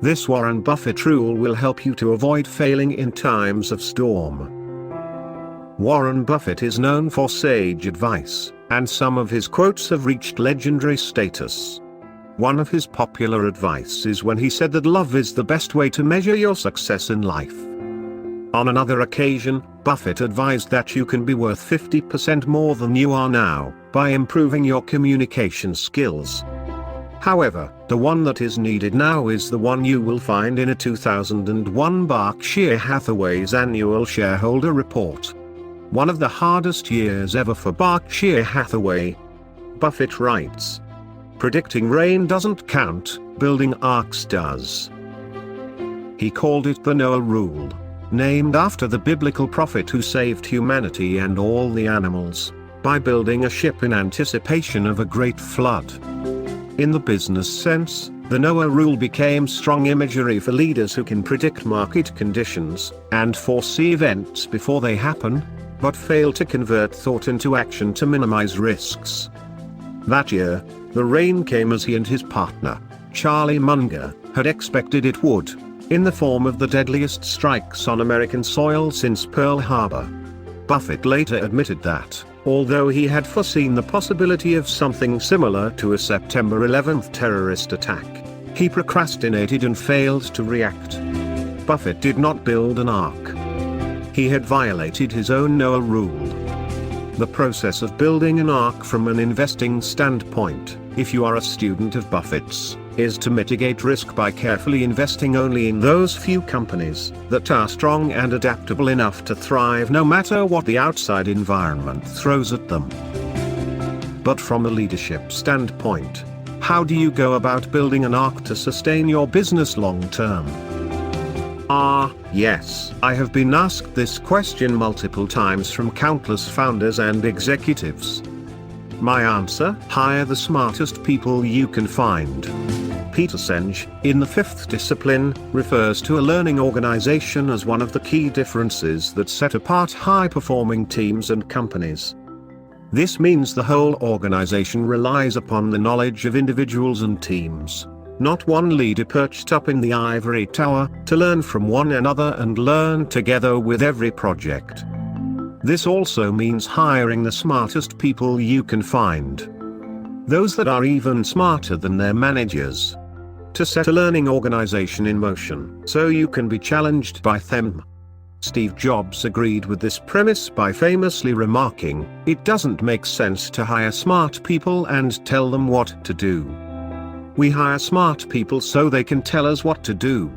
This Warren Buffett rule will help you to avoid failing in times of storm. Warren Buffett is known for sage advice, and some of his quotes have reached legendary status. One of his popular advice is when he said that love is the best way to measure your success in life. On another occasion, Buffett advised that you can be worth 50% more than you are now, by improving your communication skills. However, the one that is needed now is the one you will find in a 2001 Berkshire Hathaway's annual shareholder report. One of the hardest years ever for Berkshire Hathaway. Buffett writes, "Predicting rain doesn't count, building arks does." He called it the Noah Rule, named after the biblical prophet who saved humanity and all the animals, by building a ship in anticipation of a great flood. In the business sense, the Noah Rule became strong imagery for leaders who can predict market conditions, and foresee events before they happen, but fail to convert thought into action to minimize risks. That year, the rain came as he and his partner, Charlie Munger, had expected it would, in the form of the deadliest strikes on American soil since Pearl Harbor. Buffett later admitted that, although he had foreseen the possibility of something similar to a September 11th terrorist attack, he procrastinated and failed to react. Buffett did not build an ark. He had violated his own Noah Rule. The process of building an ark from an investing standpoint, if you are a student of Buffett's, is to mitigate risk by carefully investing only in those few companies that are strong and adaptable enough to thrive no matter what the outside environment throws at them. But from a leadership standpoint, how do you go about building an ark to sustain your business long term? Yes, I have been asked this question multiple times from countless founders and executives. My answer: hire the smartest people you can find. Peter Senge, in The Fifth Discipline, refers to a learning organization as one of the key differences that set apart high-performing teams and companies. This means the whole organization relies upon the knowledge of individuals and teams, not one leader perched up in the ivory tower, to learn from one another and learn together with every project. This also means hiring the smartest people you can find. Those that are even smarter than their managers. To set a learning organization in motion, so you can be challenged by them. Steve Jobs agreed with this premise by famously remarking, "It doesn't make sense to hire smart people and tell them what to do. We hire smart people so they can tell us what to do."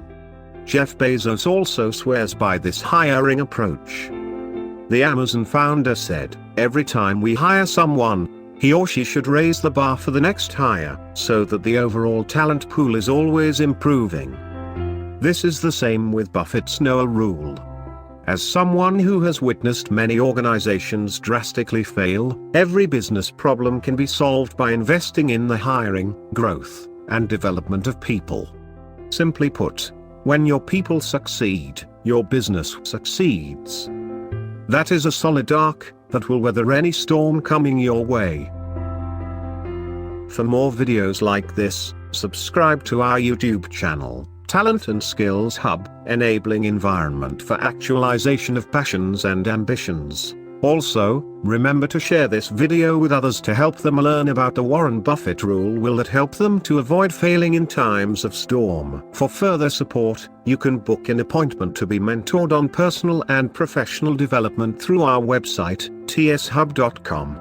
Jeff Bezos also swears by this hiring approach. The Amazon founder said, "Every time we hire someone, he or she should raise the bar for the next hire, so that the overall talent pool is always improving." This is the same with Buffett's Noah Rule. As someone who has witnessed many organizations drastically fail, every business problem can be solved by investing in the hiring, growth, and development of people. Simply put, when your people succeed, your business succeeds. That is a solid ark that will weather any storm coming your way. For more videos like this, subscribe to our YouTube channel, Talent and Skills Hub, enabling environment for actualization of passions and ambitions. Also, remember to share this video with others to help them learn about the Warren Buffett Rule will that help them to avoid failing in times of storm. For further support, you can book an appointment to be mentored on personal and professional development through our website, tshub.com.